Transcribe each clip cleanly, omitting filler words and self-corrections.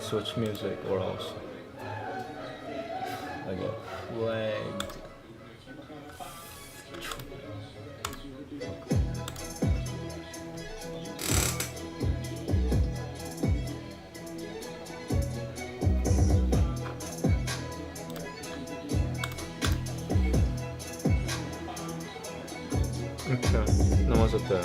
switch music or else I get flagged. Okay, Namaste.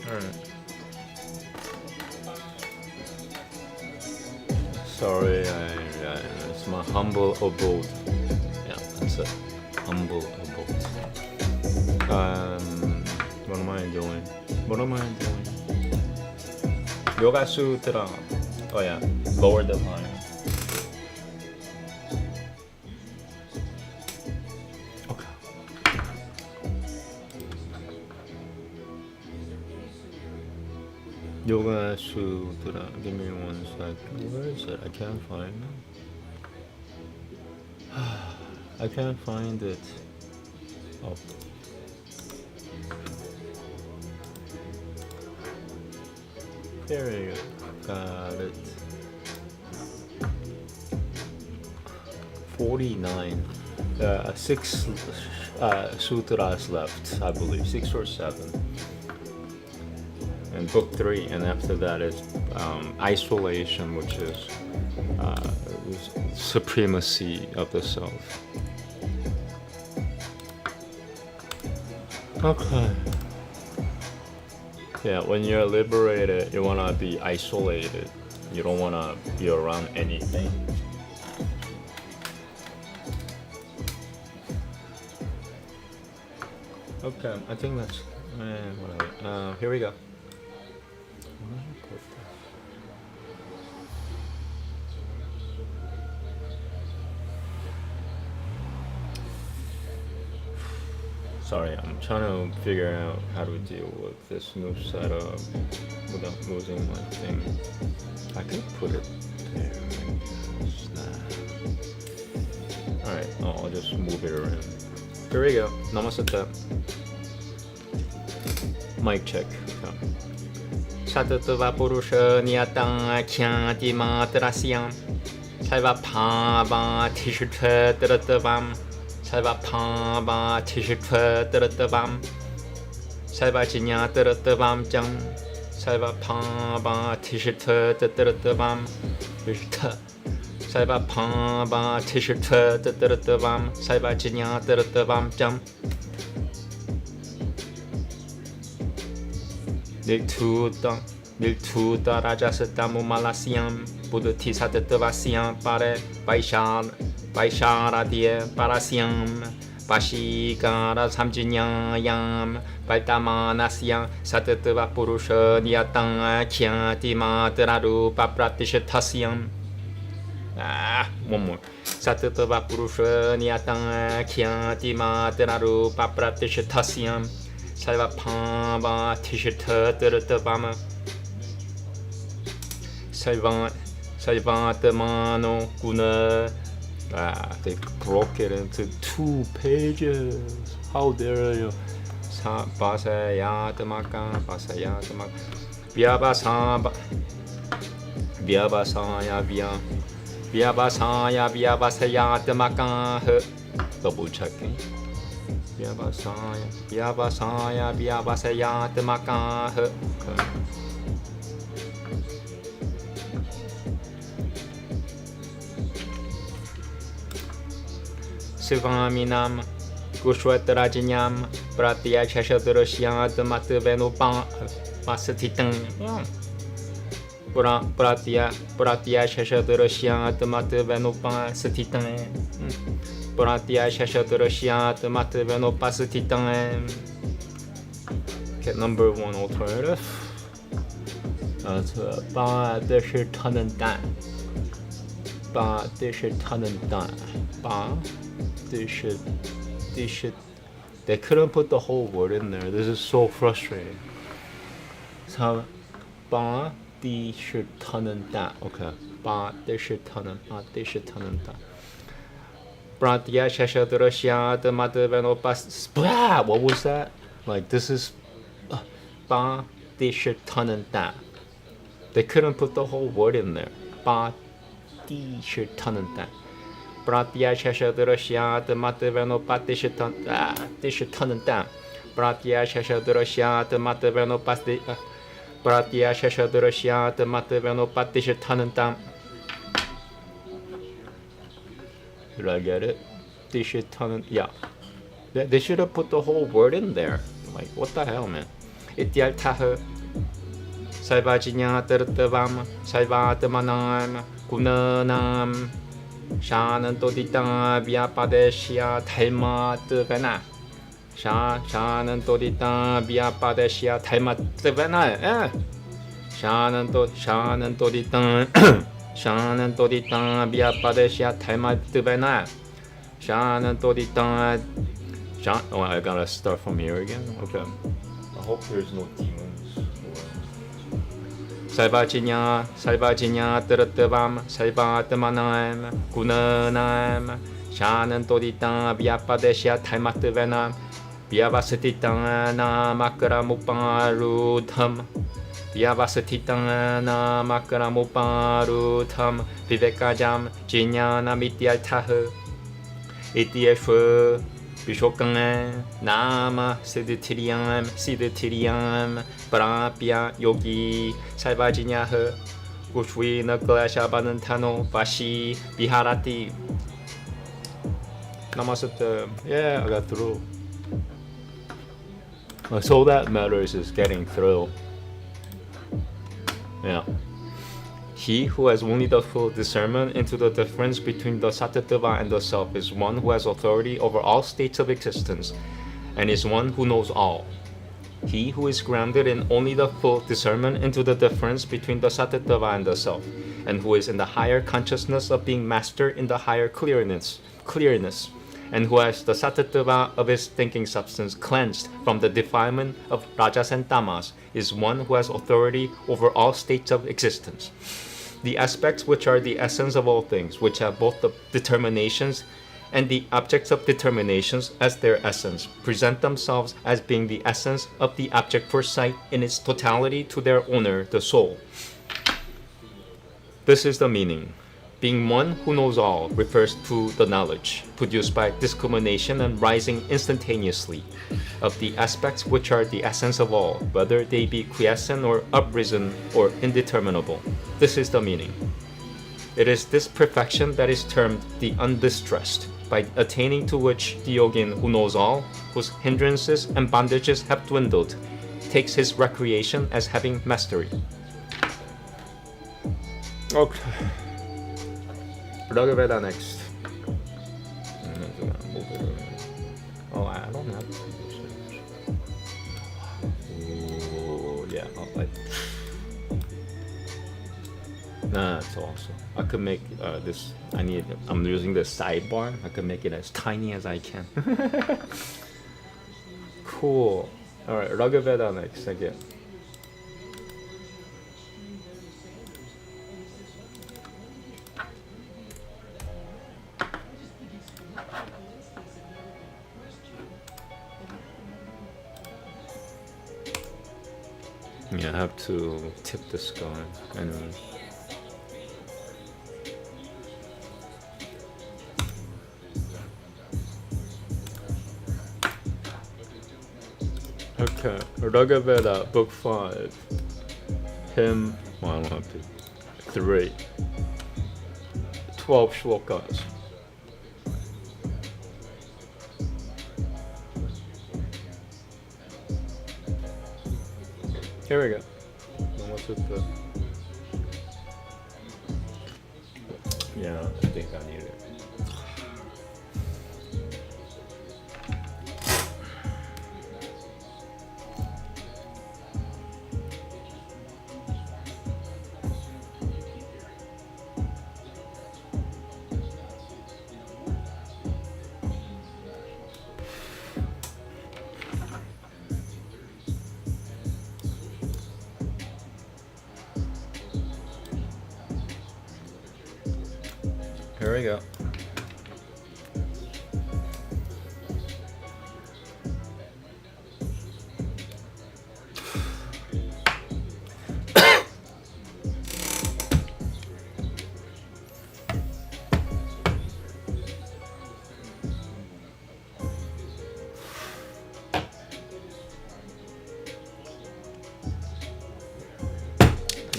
Alright. Sorry, it's my humble abode. Yeah, that's it. Humble abode. What am I doing? Yoga Sutra. Oh yeah, lower the line. Okay. Yoga Sutra. Give me 1 second. Where is it? I can't find it. I can't find it. Oh. There you go. Got it. 49. 6 sutras left, I believe. 6 or 7. And book 3. And after that is isolation, which is supremacy of the self. Okay. Yeah, when you're liberated, you want to be isolated. You don't want to be around anything. Okay, I think that's... whatever. Here we go. Sorry, I'm trying to figure out how to deal with this new setup without losing my thing. I could put it there. Alright, I'll just move it around. Here we go. Namaste. Mic check. Satatva Purusha Niyatang Kyanti Matrasyam Saiva Pava Tishutva Tratvam Saiva Pava Tishutva Tratvam Saiva Chinya Tratvam Jam Saiva Pava Tishutva Tratvam Vishta Saiva Pava Tishutva Tratvam Saiva Chinya Tratvam Jam Niltuta Rajasatamu Malasiam Buddhati Satatavasiam Pare Vaisharadia Parasiam Vashikara Samjinyayam Vaitamanasiam Satatava Purusha Niyatang Kyanti Matararupa Pratishatasiam. One more. Satatava Purusha Niyatang Kyanti Matararupa Pratishatasiam Saiva Pava Tishita Tratavama Saivatamano Guna. They broke it into 2 pages. How dare you? Basayatmaka Vyabasaya double checking. Vyabasayatmaka. Okay. Sivaminam Kushwatarajanyam Pratya Chashadurashyat Matvenupan Masatitan Pratya Chashadurashyat Matvenupan Satitan Pratya Chashadurashyat Matvenupan Satitan. Okay, number 1 alternative. That's Ba Deshitanan. Ba Deshitanan. Ba They couldn't put the whole word in there. This is so frustrating. So, Ba Di Shitanan Da. Okay. Ba Di Shitanan. Ba Di Shitanan Da. Pratya Shashadrashyat Madhavanopas. What was that? Like, this is Ba Dishatananda. They couldn't put the whole word in there. Ba Dishatananda. Pratya Shashadrashyat Madhavanopas Dishatananda. Pratya Shashadrashyat Madhavanopas Pratya Shashadrashyat Madhavanopas Dishatananda. Did I get it? Yeah. They should have put the whole word in there. Like, what the hell, man? Ityaltaha Saivajinya Tirtavam Saivatmanam Gunanam Shanantodita Vyapadeshya Taimatavana Shanantodita Vyapadeshya Taimatavana Shanantodita Shanantodita Vyapadeshya Taimatavana Shanantodita Oh, I gotta start from here again? Okay. I hope there's no demons. Salvajinya Tirtavam Salvatamanam Gunanam Shanantodita Vyapadeshya Taimatavana Vyavasatitana Makaramuparudham Vyavasatitana Makaramuparudham Vivekajam Jinyana Mityaltaha Ityashva Vishokanga Nama Siddhitiriam Prapya Yogi Salvajinyah Ushvina Klashabanantano Vashi Viharati. Namaste. Yeah, I got through. So all that matters is getting through. Yeah. He who has only the full discernment into the difference between the Sattva and the self is one who has authority over all states of existence and is one who knows all. He who is grounded in only the full discernment into the difference between the Sattva and the self, and who is in the higher consciousness of being master in the higher clearness, and who has the Sattva of his thinking substance cleansed from the defilement of Rajas and Tamas, is one who has authority over all states of existence. The aspects which are the essence of all things, which have both the determinations and the objects of determinations as their essence, present themselves as being the essence of the object for sight in its totality to their owner, the soul. This is the meaning. Being one who knows all refers to the knowledge produced by discrimination and rising instantaneously of the aspects which are the essence of all, whether they be quiescent or uprisen or indeterminable. This is the meaning. It is this perfection that is termed the undistressed, by attaining to which the yogin who knows all, whose hindrances and bondages have dwindled, takes his recreation as having mastery. Okay. Veda next. Oh, I don't have to. Ooh, yeah, nah, it's awesome. I could make this. I'm using the sidebar. I could make it as tiny as I can. Cool. All right, Veda next again. Yeah, I have to tip this going. Anyway. Okay, Veda, book 5. Hymn, well, I don't have to. 3. 12 shlokas. Here we go. Namaste. Yeah, I think I need it. Here we go.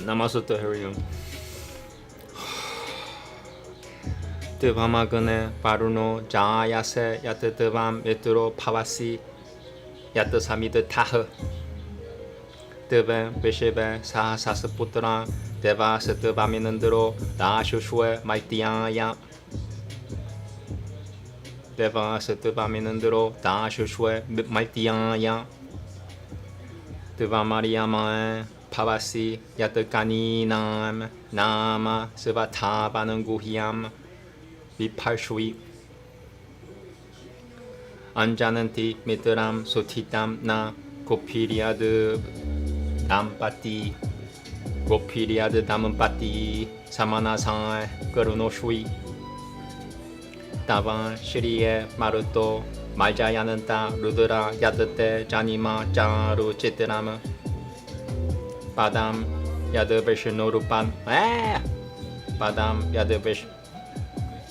Namaste Harium. Devamagane Varuno Jayase Yat Devam Mitro Pavasi Yat Samid Tah Devan Vishebe Sahasasputra Deva Sedevaminandro Dashushwe Maitiaya Deva Sedevaminandro Dashushwe Maitiaya Deva Mariama Pavasi Yat Kaninam Nama Sevatavananguhyam Vipashwi Anjananti Mitram Sotitam Na Gopiriad Dampati Gopiriad Dampati Samanasai Karunoshwi Davan Shriye Maruto Maljayananta Rudra Yadate Janima Jaru Chitram Padam Yadavishnorupan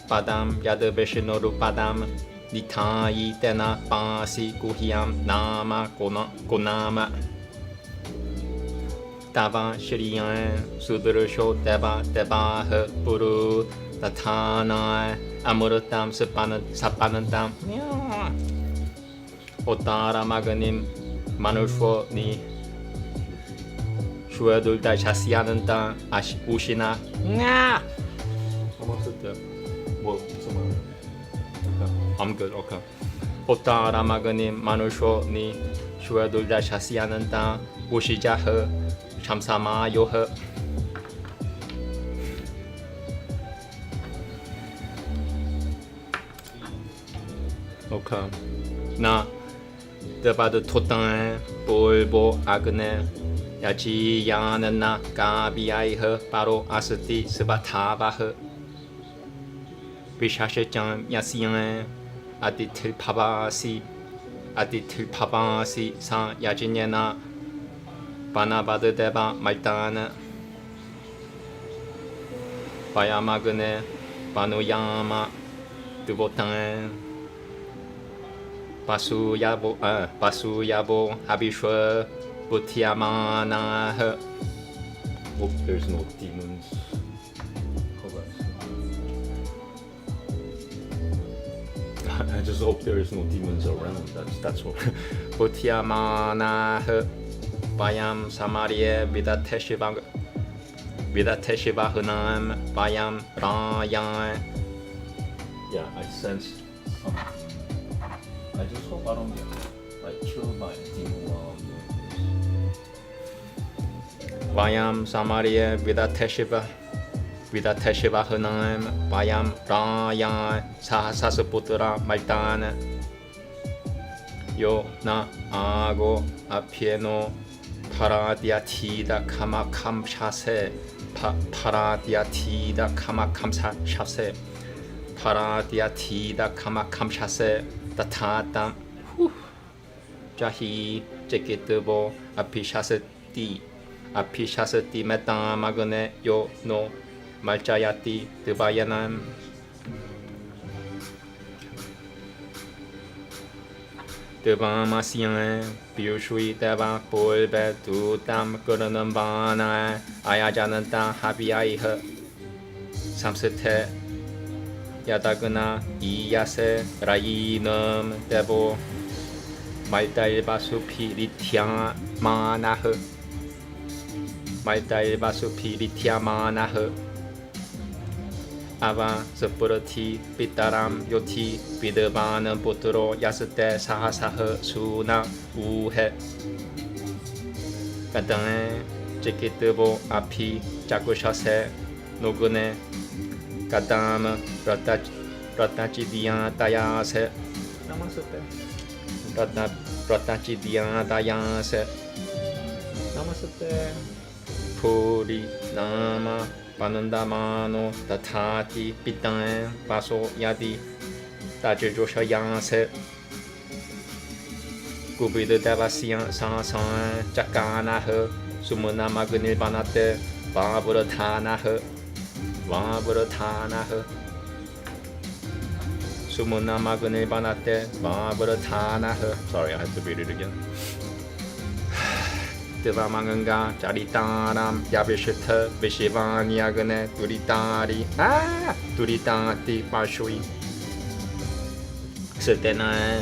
Padam Yadavishnorupadam Nitai Tena Pasi Guhyam Nama Konama Dava Shriyan Sudarsho Deva Devaha Puru Tatana Amuratam Sapanantam Otara Maganim Manusho Ni Shuadulda Shasyananta Ushina I'm good, okay. Otara Maganim Manusho Ni Shuadulda Shasyananta Ushijaha Shamsama Yoha Okay. Na Debad Totan Bolbo Agne Yachi Yanana Gabiaiha Baro Asati Sabatavaha Vishashajan Yasian Aditil Pavasi Sa Yajinena Banabada Deva Maitana Bayamagne Banuyama Dubotan Basuyabo Habishwa Butiamana. Hope there's no demons. I just hope there is no demons around. That's what. Butiamana Bayam Samaria Vidateshiva Hunam Bayam Rayan. Yeah, I sense something. I just hope I don't get killed by a demon while I'm doing this. Vayam Samaria Vidateshiva Hunam Vayam Rayan Sahasasaputra Maitana Yo Na Ago Apieno Paradiatida Kamakam Shase Paradiatida Kamakam Shase Paradiatida Kamakam Shase Tatata Jahi Jekitabo Apishasati Meta Magane Yo No Malchayati Devayanam Devamasian Piushui Deva Polbe Tutam Guranambana Ayajananta Habiaiha Samsete Yadagana Iyase Rayinam Devo Maldailbasupiritia Manaha Maldailbasupiritia Manaha Ava Sapurati Pitaram Yoti Vidavana Putro Yasate Sahasaha Suna Uhe Kadane Jekitabo Api Jakushase Nogune Kadam Ratachidian Dayase Namaste Ratachidian Dayase Namaste Puri Nama Panandamano Tatati Pitan Paso Yadi Tajosha Yanse Gubida Devasian Sansan Jakanaha Sumuna Magunil Banate Vaburatanaha Sumuna Magunil Banate Vaburatanaha. Sorry, I have to read it again. Satitva Manganga, Charitaram, Yavishita, Vishivanyagane, Duritari, Duritati Parshui, Sitena,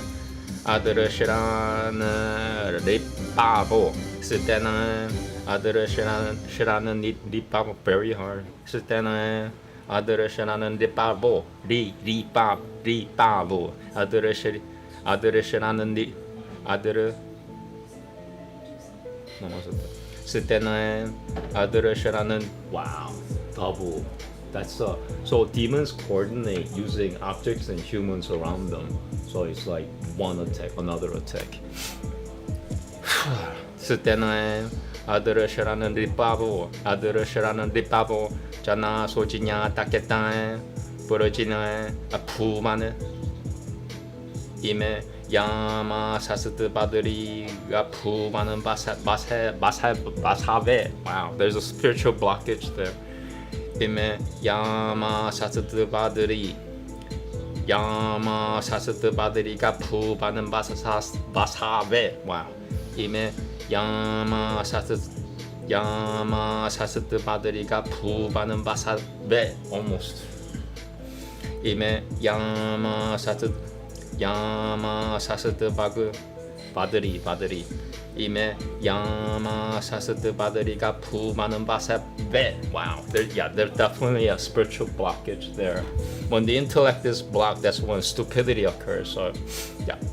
Adarashirana, Ripavo, Sitena, Adarashirana, Ripavo, very hard, Sitena, Adarashirana, Ripavo, Ripavo, Adarashirana, Adara. Wow, double. That's so demons coordinate using objects and humans around them. So it's like one attack, another attack. Adara Jana Sojinya Taketa Burojina Apumane Ime Yama 사스트 바들이가 푸마는 마사베. Wow, there's a spiritual blockage there. 이메 야마 사스트 바들이가 푸마는 마사베. Wow. 이메 야마 사스트 바들이가 푸마는 마사베. Almost. 이메 야마 사스트 바들이 이메 야마 사스트 바들이가 푸마는 바사베. Wow, there's definitely a spiritual blockage there. When the intellect is blocked, that's when stupidity occurs. So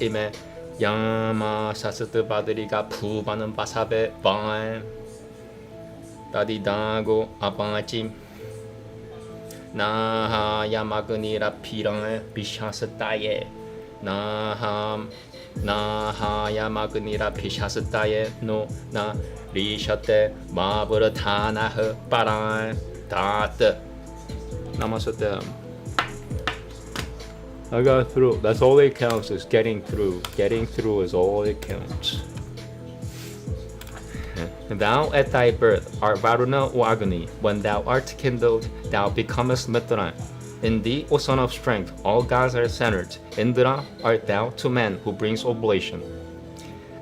이메 야마 사스트 바들이가 푸마는 바사베 반 다디다고 아방아찜 나하 야마그니라 피랑에 비샤스타예 나하야마그니라 피샤스타예 노나 리셔테 마브르 타나흐 빠란 다트. Namaste. I got through. That's all it counts, is getting through. Getting through is all it counts. Thou at thy birth art Varuna or Agni. When thou art kindled, thou becomest Mitra. In thee, O son of strength, all gods are centered. Indra art thou to man who brings oblation.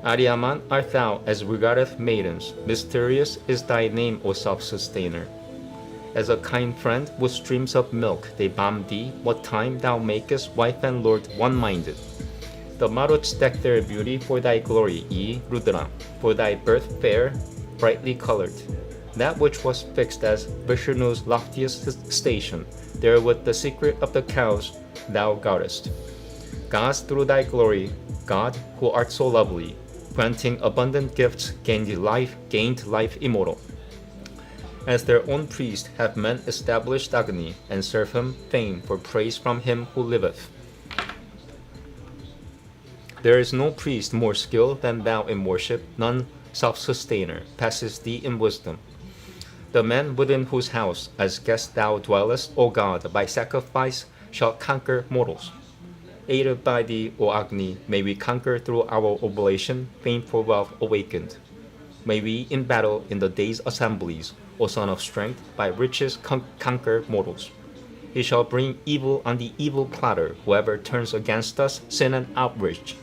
Aryaman art thou as regardeth maidens. Mysterious is thy name, O self-sustainer. As a kind friend with streams of milk, they balm thee, what time thou makest wife and lord one-minded. The Maruts deck their beauty for thy glory, ye Rudra, for thy birth fair, brightly colored. That which was fixed as Vishnu's loftiest station, there with the secret of the cows thou guardest. Gods through thy glory, God, who art so lovely, granting abundant gifts, gained life immortal. As their own priest have men established Agni, and serve him fame for praise from him who liveth. There is no priest more skilled than thou in worship, none self-sustainer passes thee in wisdom. The man within whose house as guest thou dwellest, O God, by sacrifice shall conquer mortals. Aided by thee, O Agni, may we conquer through our oblation, fame for wealth awakened. May we in battle in the day's assemblies, O son of strength, by riches conquer mortals. He shall bring evil on the evil plotter, whoever turns against us, sin and outrage.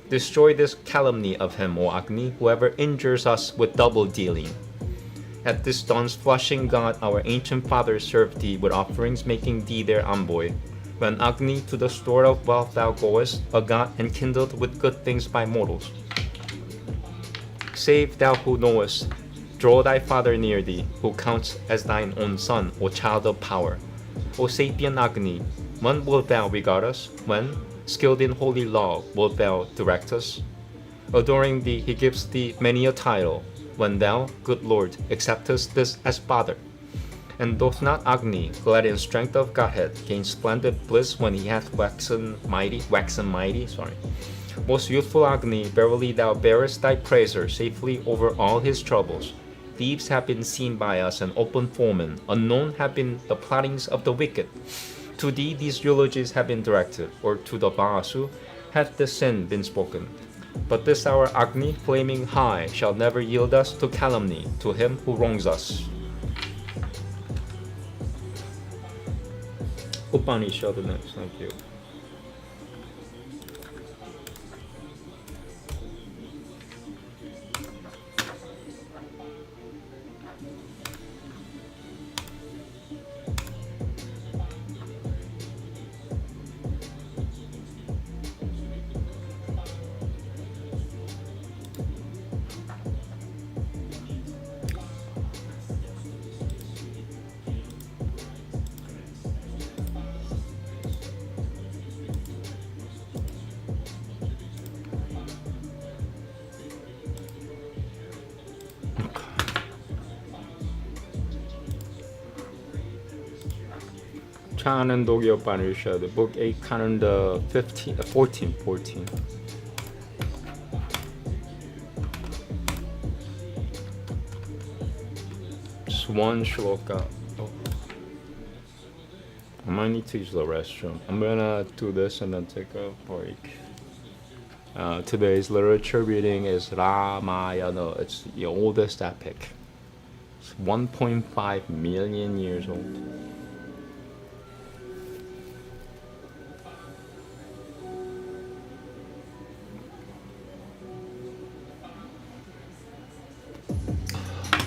Destroy this calumny of him, O Agni, whoever injures us with double dealing. At this dawn's flushing God, our ancient fathers served thee with offerings, making thee their envoy. When Agni to the store of wealth thou goest, a god enkindled with good things by mortals. Save thou who knowest, draw thy father near thee, who counts as thine own son, O child of power. O sapient Agni, when wilt thou regard us? When, skilled in holy law, wilt thou direct us? Adoring thee, he gives thee many a title, when thou, good Lord, acceptest this as Father. And doth not Agni, glad in strength of Godhead, gain splendid bliss when he hath waxen mighty? Most youthful Agni, verily thou bearest thy praiser safely over all his troubles. Thieves have been seen by us, and open foemen. Unknown have been the plottings of the wicked. To thee these eulogies have been directed, or to the Vasu hath the sin been spoken. But this our Agni, flaming high, shall never yield us to calumny, to him who wrongs us. Upanishad next, thank you. Chanandogi Upanishad, book 8, canon 14. Just one shloka. Oh. I might need to use the restroom. I'm gonna do this and then take a break. Today's literature reading is Ramayana. It's the oldest epic. It's 1.5 million years old.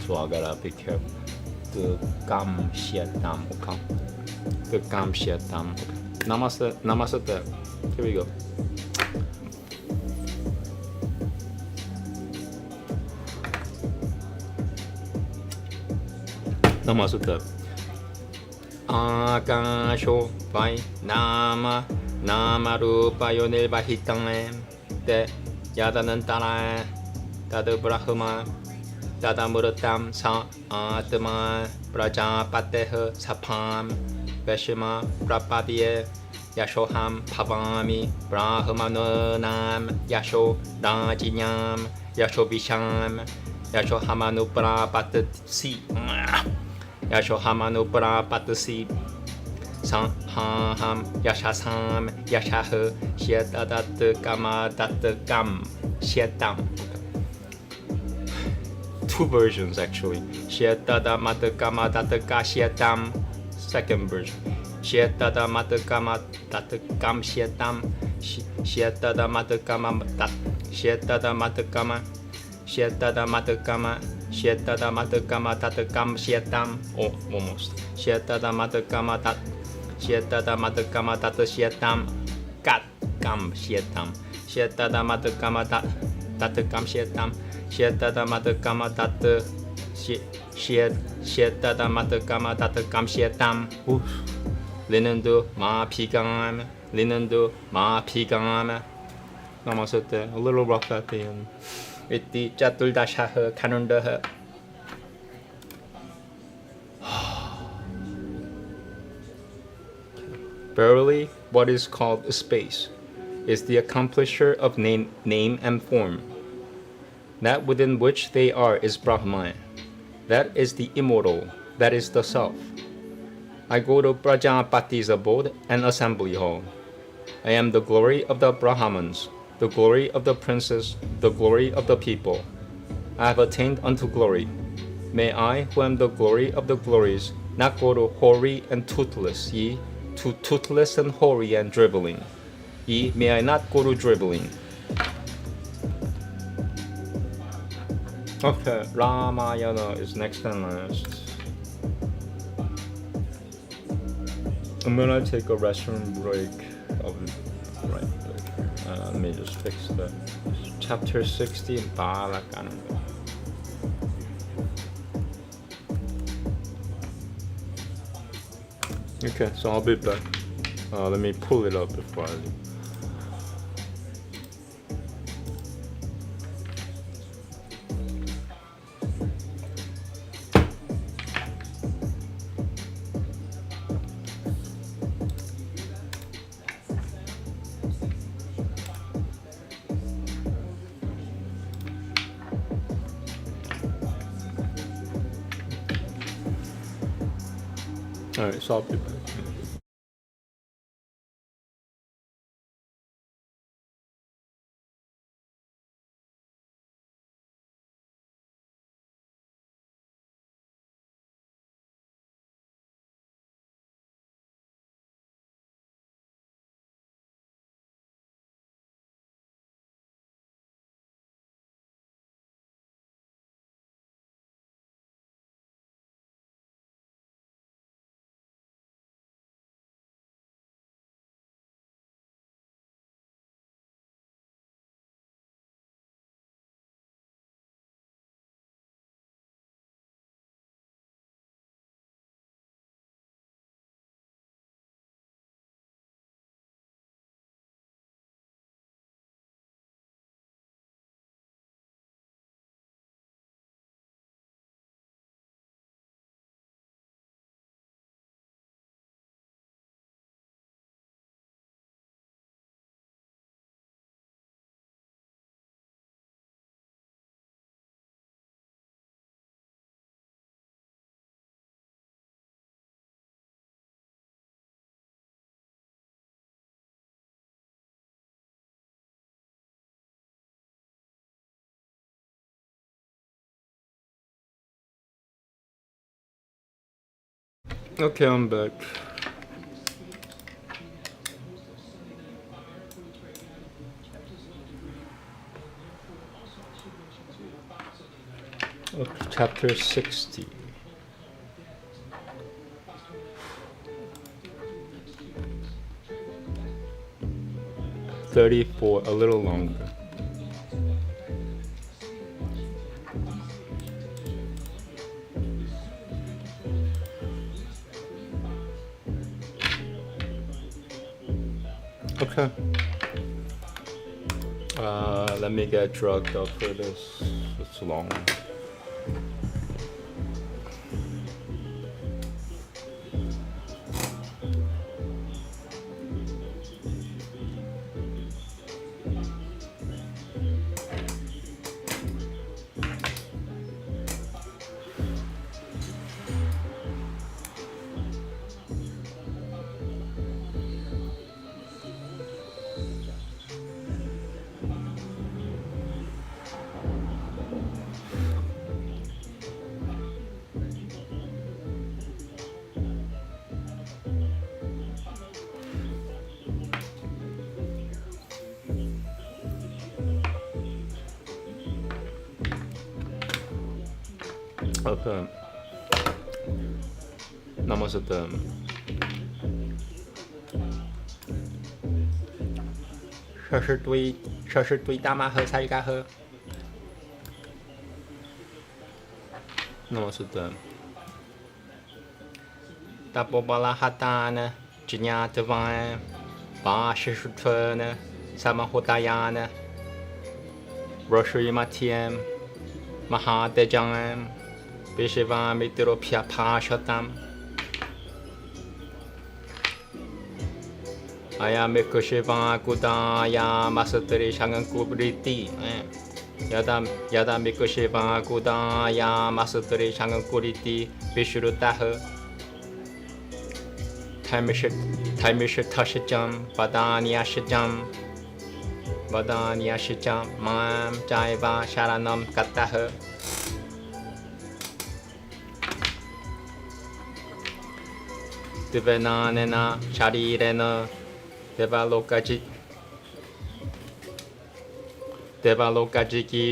So I gotta be careful. The gam shetam. Okay. The gam shetam. Okay. Namaste. Here we go. Namaste. Akasho vai nama rupayo nirvahitang te yadanantara tad brahma tadamuratam sa atma prajapateh sapam veshima prapadye yashoham bhavami brahmananam yasho rajinyam yasho visham yasho hamanu prapatasi yasho hamanu prapatasi Sanham yashasam yashah shetadat kamadat kam shetam. Two versions actually. Shetada matakama dataka shetam. Second version. Shetada matakama datakam shetam. Shetada matakama dat. Shetada matakama. Shetada matakama. Shetada matakama datakam shetam. Oh, almost. Shetada matakama dat. Shetada matakama dat shetam. Kat kam shetam. Shetada matakama dat. Datakam shetam. Shetada matakama dat shetada matakama datakam shetam. Linendu ma pigam. Linendu ma pigam. Namaste. A little rough at the end. Iti Chaturdashah Kanundah. Verily, what is called space is the accomplisher of name and form. That within which they are is Brahman. That is the immortal. That is the self. I go to Prajapati's abode and assembly hall. I am the glory of the Brahmans, the glory of the princes, the glory of the people. I have attained unto glory. May I, who am the glory of the glories, not go to hoary and toothless, ye, to toothless and hoary and dribbling. Ye, may I not go to dribbling. Okay, Ramayana is next and last. I'm gonna take a restroom break. Let me just fix that. Chapter 60 Balakana. Okay, so I'll be back. Let me pull it up before I leave. Alright, so I'll be back. Okay, I'm back. Okay, chapter 60. $34, a little longer. Okay. Let me get drugged up for this. It's long. Okay. Namaste. Shashutui Damaha Saigaha. Namaste. Tapobala Hatana, Jinyatavana, Bashishutana, Samahotayana, Roshuimatiam, Mahadejam, Bishivam Mitropia Pashatam. Ayamikushivang Kudaya Masatari Shangan Kubriti. Yada Mikushivang Kudaya Masatari Shangan Kuriti Bishurutaha. Taimisha Tashijam, Badanyashijam, Badanyashijam, Mam Jaiva Sharanam Kataha. Divanana Sharirena Devalokajiki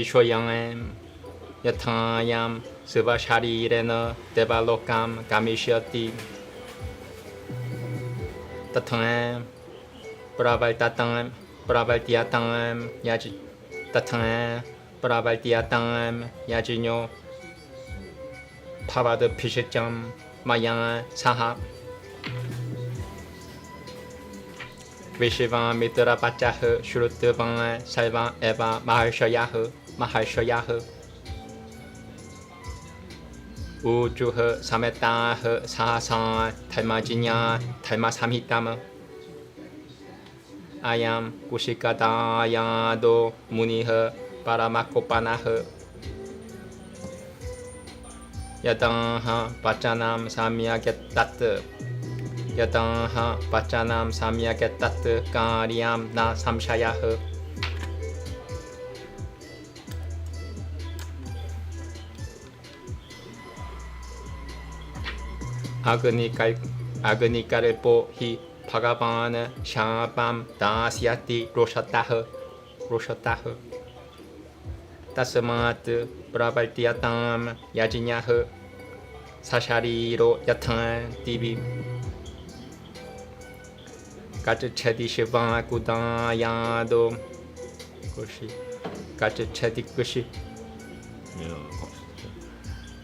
Shoyam Yatayam Siva Sharirena Devalokam Kamishati Tatam Pravaltatam Pravaltiatam Yaji Tatam Pravaltiatam Yajino Pavada Pishacham Mayan Sahab Vishivam Mitra Pachaha Shrutavan Saivan Eva Mahashayaha Ujuha Sametaha Sahasan Taimajinya Taimasamhitama Ayam Kushikadayado Muniha Paramakopanaha Yadaha Pachanam Samyagetat Yadaha Pachanam Samyagetat Karyam Na Samshayaha Agnikalpo Hi Bhagavana Shabam Dasyati Roshataha Tasmat Pravaltiatam Yajinyaha Sashariro Yatan Divi Gachachati Shiva Kudayado Kushi Gachachati Kushi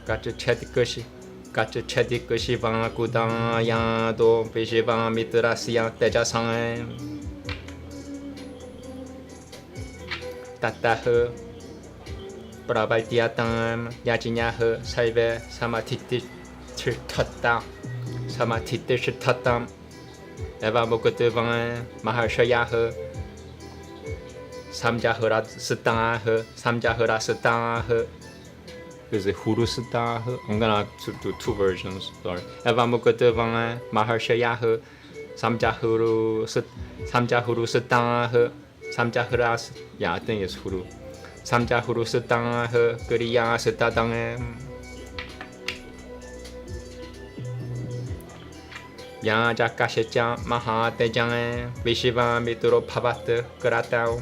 Gachachati Kushi Gachachati Kushi Kudayado Vishiva Mitrasya Tejasan Tataha Pravaltiatam Yajinyaha Saive Samatiti Shitatam Eva Mukutavan Mahashayaha Samjahara Sataha Is it Huru Sataha? I'm gonna do two versions. Sorry. Eva Mukutavan Mahashayaha Samjahuru Sataha Samjahara. Yeah, I think it's Huru. Samjahuru Sataha Guriya Satadang 야자카시짱 마하대장에 비시바 미뚜로 파바트 그라타오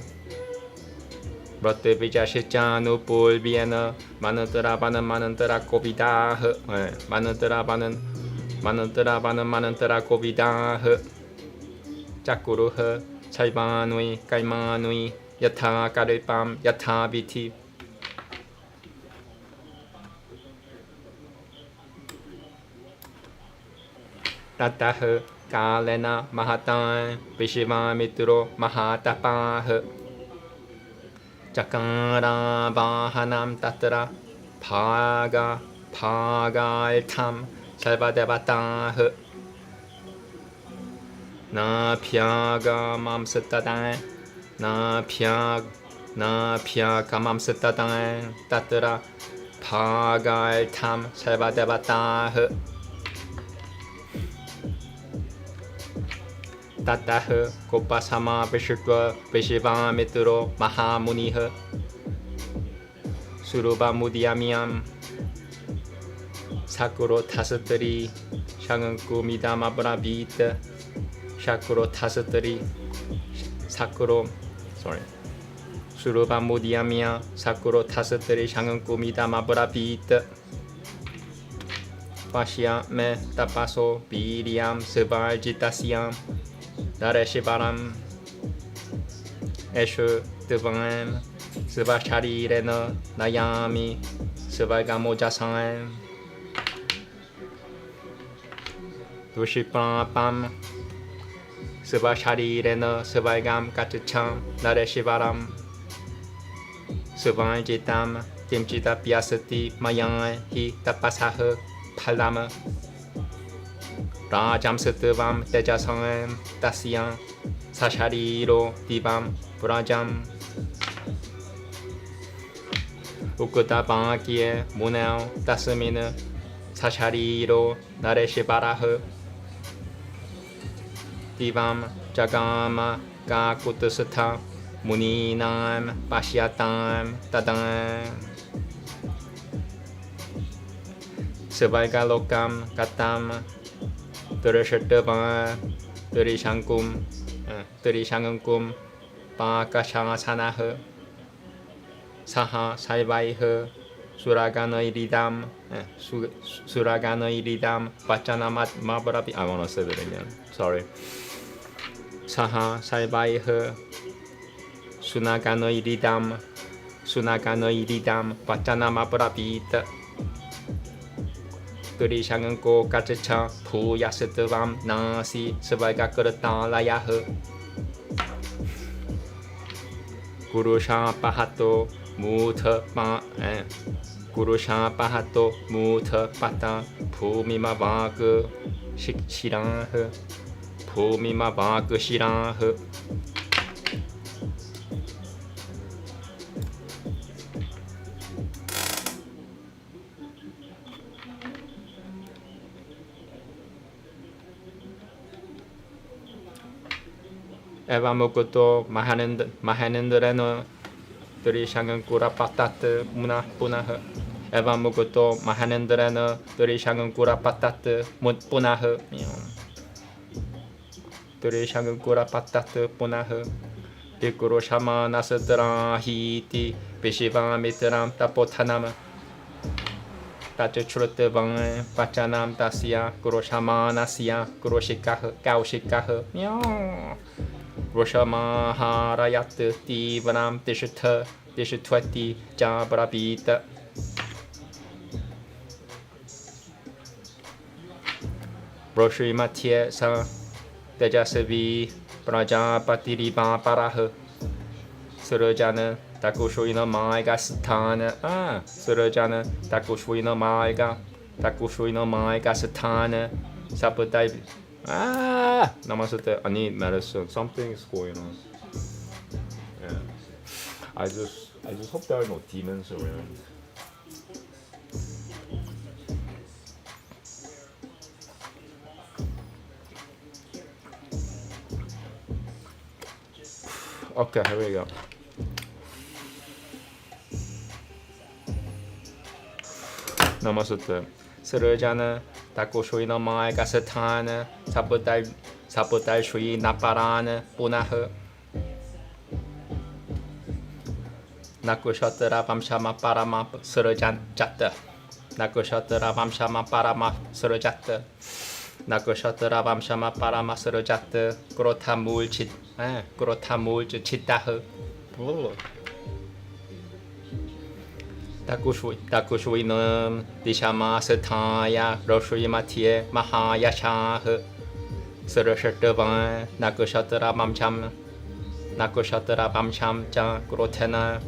브로트 비자시짱 누불 비에너 마는뜨라바는 마는뜨라 고비다흐 마는뜨라바는 마는뜨라 고비다흐 짜꾸루흐 살바누이 깔마누이 야타 까르밤 야타 비티 따따흐 까레나 마하탄 비시바 미뚜로 마하타파흐 짜까라 바하남 따뜨라 파가알탐 살바데바타흐 나피아가 맘스따당 나피아가 맘스따당 따뜨라 파가알탐 살바데바타흐 따따흐 고빠사마 비실과 비시바 미뚜로 마하무니흐 수루바 무디아미암 사쿠로 타스트리 샹은쿠 미다마브라 비트 샤쿠로 타스트리 사쿠로 수루바 무디아미야 사쿠로 타스트리 샹은쿠 미다마브라 비트 파시아 메 타파소 비리암 스발지타시암 나레시바람 에슈 드밤 스바샤리레너 나야미 스발가모자상 두시밤밤 스바샤리레너 스발감 까츠참 나레시바람 스발지탐 김치다 비아스티 마양 히 타파사흐 팔라마 라잠스트밤 때자성은 따시양 사샤리로 디밤 브라잠 우크다방아기에 무네오 따스미는 사샤리로 나레시바라흐 디밤 자가마 가쿠트스타 무니남 파시아탐 따당 스발갈록감 가탐 드르셔트바 드리샹은꿈 바카샹아사나흐 사하 살바이흐 수라가너이리담 바짜나마브라비 I wanna say that again. Sorry. 사하 살바이흐 수나가너이리담 바짜나마브라비트 드리샹은꼬 까츠차 푸야스트밤 나시 스발가 끄르따라야흐 구루샤파하토 무터 파타 푸미마바그 시랑흐 에바무쿠토 마하넨드레노 드리샹은꾸라 파타트 무나뿌나흐 에바무쿠토 마하넨드레노 드리샹은꾸라 파타트 무뿌나흐 드리샹은꾸라 파타트 뿌나흐 디쿠로 샤마나스드라 히티 비시바 미트람 타포타나마 따츠추르트방을 바짜남 따시야 구로샤마나시야 구로시카흐 까우시카흐 로샤마하라야트 티바람 티슈트웨티 자브라비타 로슈마티에사 테자스비 프라자파티리바 파라흐 스르자는 다쿠슈이노 마이가 스타나 스르자는 다쿠슈이노 마이가 스타나 사프타이 Namaste. I need medicine. Something's going on. Yeah. I just hope there are no demons around. Okay, here we go. Namaste. 스르자는 Taku shui no mai gasatana, saputai shui naparana, punaha. Nakushatara vamshama parama surajata. Nakushatara vamshama parama surajata. Nakushatara vamshama parama surajata. Grotamul chittaha. Takushui nam dishama sataya roshui matie mahayashah. Surashatavan nakushatara vamsham cha grotena.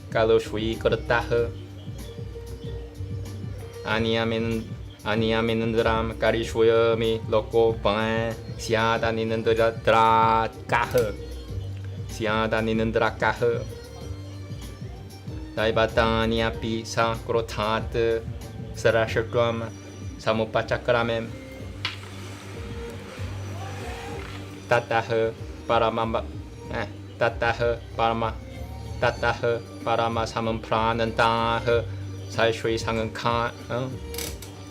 Kaloshui Kurtaha Aniaminandram Karishwami Loko Pan Siadaninandra Kaha Siadaninandra Kaha Daibatania Pisa Krotat Sarashakram Samupachakramem Tataha Paramamba Tataha Parama Tataha Parama Samam Pranantaha Sai Shri Sangan.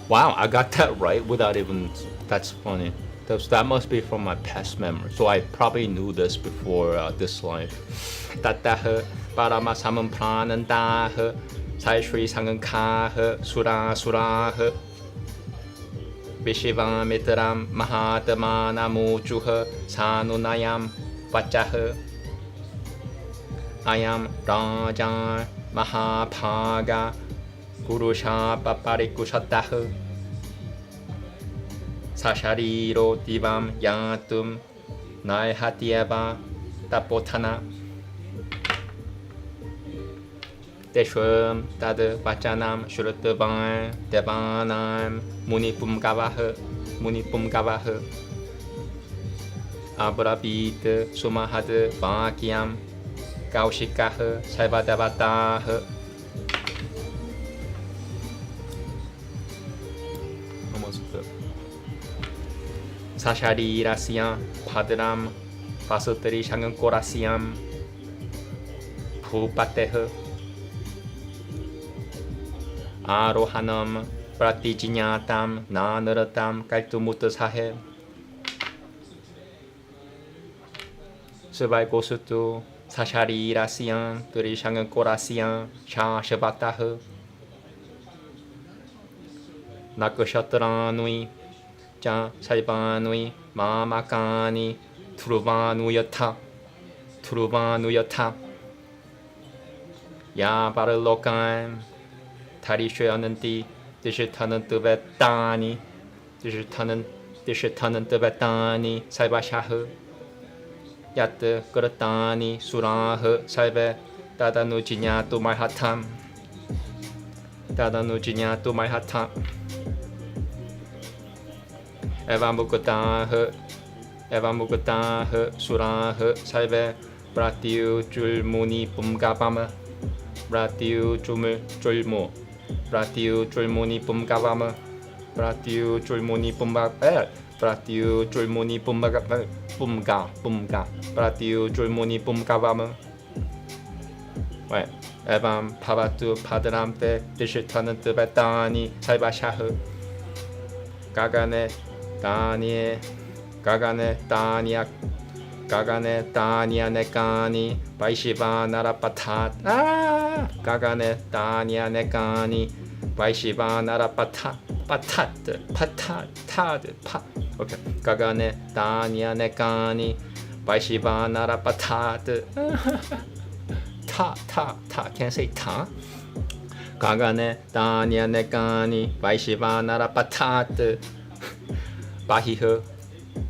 Wow, I got that right without even. That's funny. That must be from my past memory. So I probably knew this before this life. Tataha Parama Samam Pranantaha Sai Shri Sangan Suraha Vishivam Mitaram Mahatama Namuchuha Sanunayam Vachaha Ayam Raja Mahabhaga Gurusha Paparikusataha Sashariro Divam Yatum Naihatieva Tapotana Deshwam Tad Vachanam Shurutavan Devanam Munipumgavaha Abrabit Sumahad Vakyam Kaushikaha Saivadavataha. Almost good. Sashari Rasyam Padram Vasutari Shangan Korasyam Bhupateha Arohanam Pratijinyatam Nanaratam Kaltumuttasahe Sevaikosutu Sashari Rasyam Turishangan Korasyam Shashvataha Nakashatranui Cha Saivanui Mamakani Truvanuyata Ya Paralokan Tarishayananti Dishitanantavetani Dishitanantavetani Saivashaha Yat Kuratani Suraha Saive Tadanujinyatu Maihatam Evamukataha Suraha Saive Pratiu Julmuni Pumgavama Pratiu Julmuni Pumgavama Pratiu Julmuni Pumga Pratiu Julmuni Pumgavama. Ouais. Evam Pavatu Padramte Dishitanantavetani Saivashaha Gagane Danya Nekani Vaishiva Narapatat Gagane Danya Nekani Vaishiva Narapatat Okay. Gagane Danya Nekani Vaishiva Narapatat can't say ta. Gagane Danya Nekani Vaishiva Narapatat Bahiha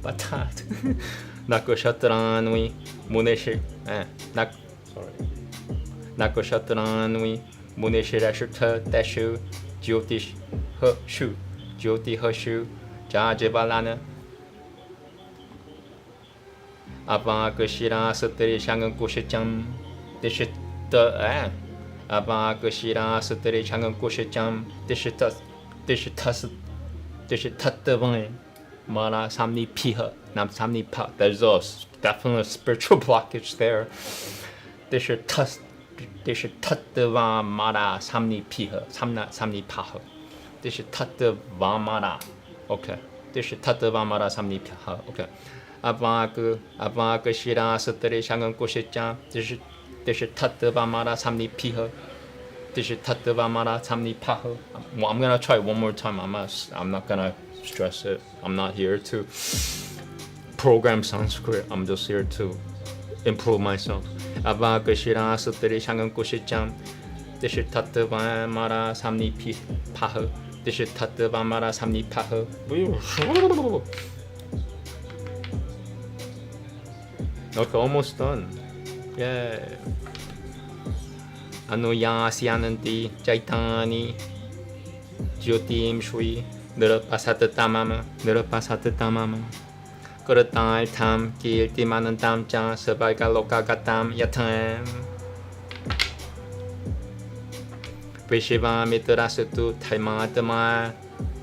Patat Nakoshatranui Muneshir Nakoshatranui Muneshirashutta Dashu Jyotish Shu Jyoti Hashu Jajivalana Avakashira Satari Shangan Kushacham Avakashira Satari Shangan Kushacham Dishitattavai Mara Samni Piha Nam Samni Pa. There's definitely a spiritual blockage there. Dishitattava Mara Samni Piha Samni Paha. Tishitattvamara. Okay. Tishitattvamara samnipyaha. Okay. Avaka shira satari shangan koshichan. Tishitattvamara samnipiha. Tishitattvamara samnipaha. Well, I'm gonna try one more time. I'm not gonna stress it. I'm not here to program Sanskrit. I'm just here to improve myself. Avaka shira satari shangan koshichan. Tishitattvamara samnipaha. Tishitattvamara samnipaha. Okay, almost done. Yeah. Anuyasyananti Chaitani Jyotim Shri Nirupasatatamama Kuratai Tam Kirtimanantam Cha Sabaikalokagatam Yatam Vishiva Mitrasatu Taimatama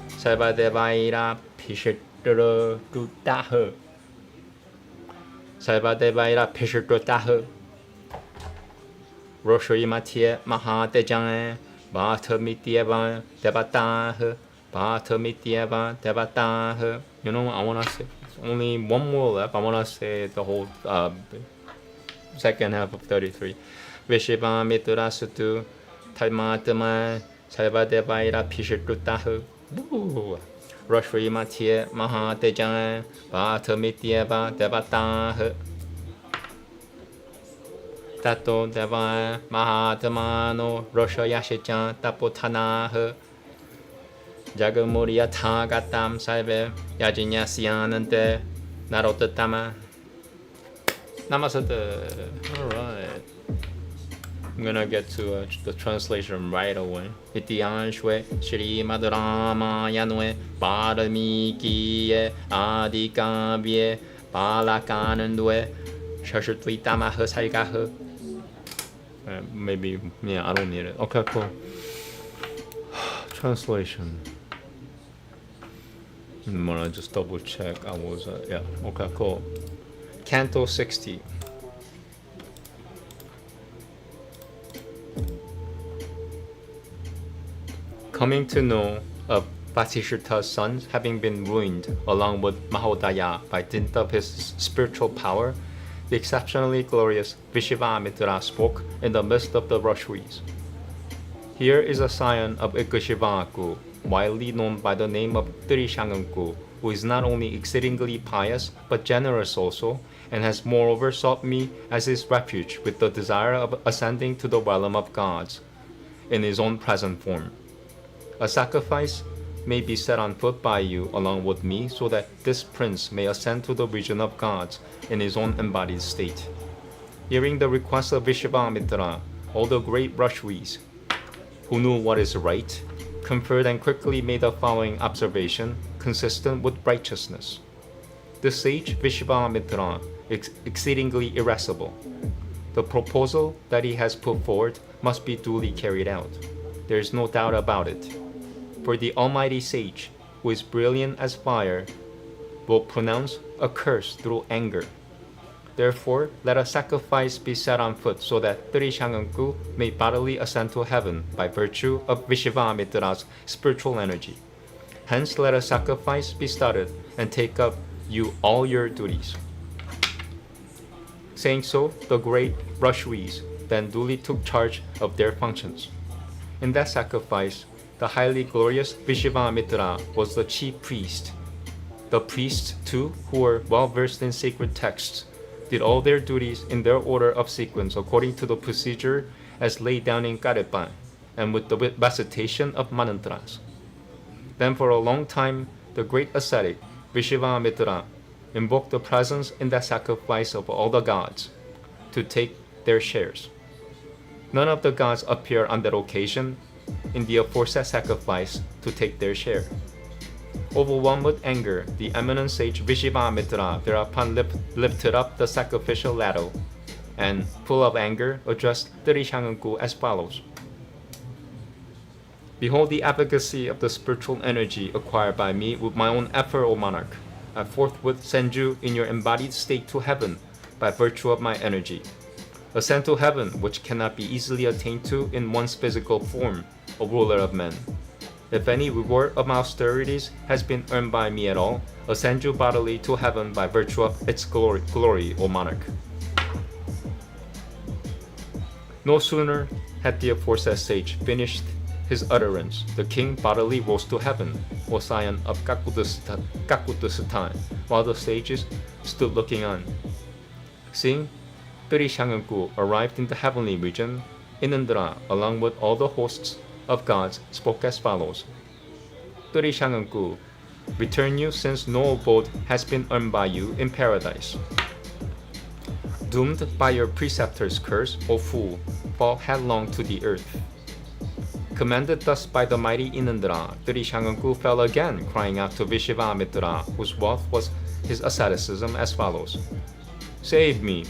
Sarvadevaira Pishitra Dutaha Sarvadevaira Pishitra Roshoimatie Mahatejan Bhatamitieva Devatah Bhatamitieva Devatah. You know, I want to say only one more left. I want to say the whole second half of 33. Vishiva Mitrasatu Taimatama Sarvadevaira Pishitutahu Roshoimatie Mahatejan Bhatamitieva Devatah Tato Deva Mahatamano Rosha Yashichan Tapotanah Jagamuriya Tagatam Saive Yajinyasyanante Narotatama Namaste. Alright. I'm gonna get to the translation right away. Itiyanshwe Shri Madhurama Yanwe Paramikye Adikavye Palakanandwe Shashutritamaha Saigaha. Maybe, yeah, I don't need it. Okay, cool. Translation. I'm gonna just double check. Yeah, okay, cool. Canto 60. Coming to know of Vasishtha's sons having been ruined along with Mahodaya by dint of his spiritual power, the exceptionally glorious Vishvamitra spoke in the midst of the Rashis. Here is a scion of Ikshvaku, widely known by the name of Trishanganku, who is not only exceedingly pious, but generous also, and has moreover sought me as his refuge with the desire of ascending to the realm of gods in his own present form. A sacrifice may be set on foot by you along with me so that this prince may ascend to the region of gods in his own embodied state. Hearing the request of Vishvamitra, all the great Rashis, who knew what is right, conferred and quickly made the following observation consistent with righteousness. The sage Vishvamitra is exceedingly irascible. The proposal that he has put forward must be duly carried out. There is no doubt about it. For the Almighty Sage, who is brilliant as fire, will pronounce a curse through anger. Therefore, let a sacrifice be set on foot so that Trishanganku may bodily ascend to heaven by virtue of Vishvamitra's spiritual energy. Hence, let a sacrifice be started and take up you all your duties. Saying so, the great Rashis then duly took charge of their functions. In that sacrifice, the highly glorious Vishvamitra was the chief priest. The priests, too, who were well versed in sacred texts, did all their duties in their order of sequence according to the procedure as laid down in Karepan, and with the recitation of mantras. Then for a long time, the great ascetic Vishvamitra invoked the presence in that sacrifice of all the gods to take their shares. None of the gods appear on that occasion in the aforesaid sacrifice to take their share. Overwhelmed with anger, the eminent sage Vishvamitra thereupon lifted up the sacrificial ladle and, full of anger, addressed Trishanganku as follows. Behold the efficacy of the spiritual energy acquired by me with my own effort, O monarch. I forthwith send you in your embodied state to heaven by virtue of my energy. Ascend to heaven, which cannot be easily attained to in one's physical form, O ruler of men. if any reward of my austerities has been earned by me at all, ascend you bodily to heaven by virtue of its glory, O monarch. No sooner had the aforesaid sage finished his utterance, the king bodily rose to heaven, O scion of Kakutasutan, while the sages stood looking on. Seeing Trishanganku arrived in the heavenly region, Inandra, along with all the hosts of gods, spoke as follows. Trishanganku, return you, since no abode has been earned by you in paradise. Doomed by your preceptor's curse, O fool, fall headlong to the earth. Commanded thus by the mighty Inandra, Trishanganku fell again, crying out to Vishvamitra, whose wealth was his asceticism, as follows. Save me.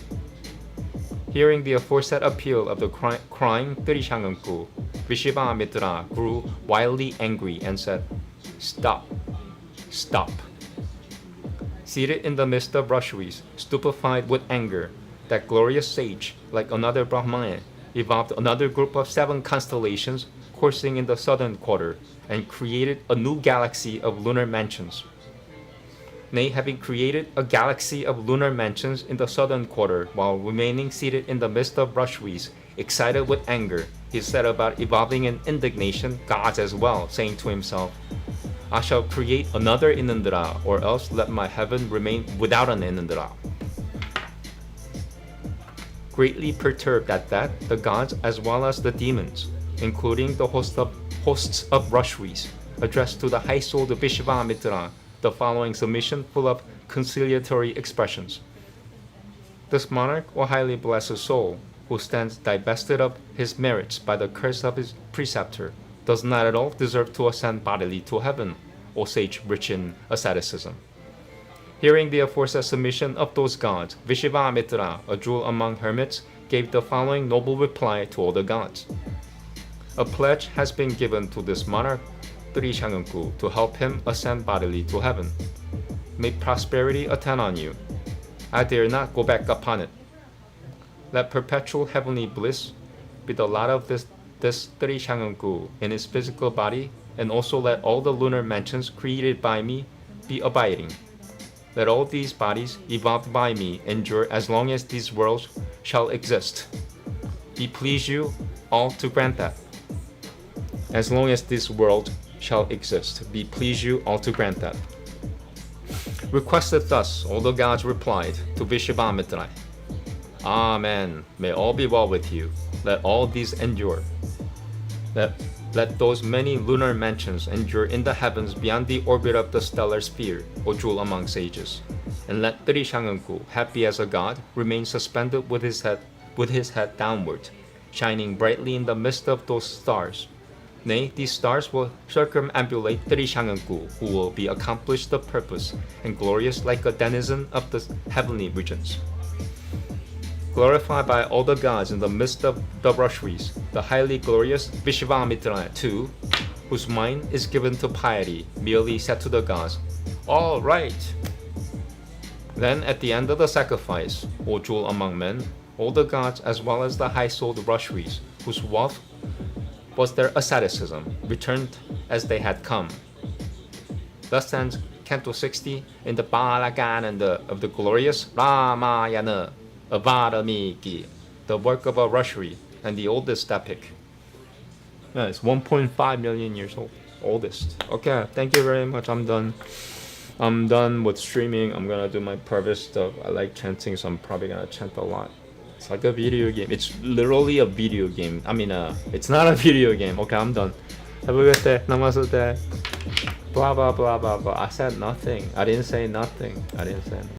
Hearing the aforesaid appeal of the crying Trishanganku, Vishvamitra grew wildly angry and said, Stop, stop. Seated in the midst of Rashvis, stupefied with anger, that glorious sage, like another Brahmana, evolved another group of 7 constellations coursing in the southern quarter, and created a new galaxy of lunar mansions. Nay, having created a galaxy of lunar mansions in the southern quarter, while remaining seated in the midst of Rashvis, excited with anger, he set about evolving in indignation gods as well, saying to himself, I shall create another Inandra, or else let my heaven remain without an Inandra. Greatly perturbed at that, the gods as well as the demons, including the hosts of Rashvis, addressed to the high-souled Vishvamitra the following submission full of conciliatory expressions. This monarch, or highly blessed soul, who stands divested of his merits by the curse of his preceptor, does not at all deserve to ascend bodily to heaven, O sage rich in asceticism. Hearing the aforesaid submission of those gods, Vishvamitra, a jewel among hermits, gave the following noble reply to all the gods. A pledge has been given to this monarch, Trishanganku, to help him ascend bodily to heaven. May prosperity attend on you. I dare not go back upon it. Let perpetual heavenly bliss be the lot of this Trishanganku in his physical body, and also let all the lunar mansions created by me be abiding. Let all these bodies evolved by me endure as long as these worlds shall exist. Be pleased you all to grant that. As long as this world shall exist, be pleased you all to grant that. Requested thus, all the gods replied to Vishvamitra, Āmēn, may all be well with you. Let all these endure. Let those many lunar mansions endure in the heavens beyond the orbit of the stellar sphere, O jewel among sages. And let Trishanganku, happy as a god, remain suspended with his head downward, shining brightly in the midst of those stars. Nay, these stars will circumambulate Trishanganku, who will be accomplished the purpose, and glorious like a denizen of the heavenly regions. Glorified by all the gods in the midst of the Rashvis, the highly glorious Vishvamitra too, whose mind is given to piety, merely said to the gods, All right. Then at the end of the sacrifice, O jewel among men, all the gods as well as the high-souled Rashvis, whose wealth was their asceticism, returned as they had come. Thus ends Canto 60 in the Balagana of the glorious Ramayana, Varamiki, the work of a Rashri and the oldest epic. Yeah, it's 1.5 million years old. Oldest. Okay, thank you very much. I'm done. I'm done with streaming. I'm gonna do my private stuff. I like chanting, so I'm probably gonna chant a lot. It's like a video game. It's literally a video game. I mean, it's not a video game. Okay, I'm done. Have a good day. Namaste. Blah, blah, blah, blah, blah. I said nothing. I didn't say nothing.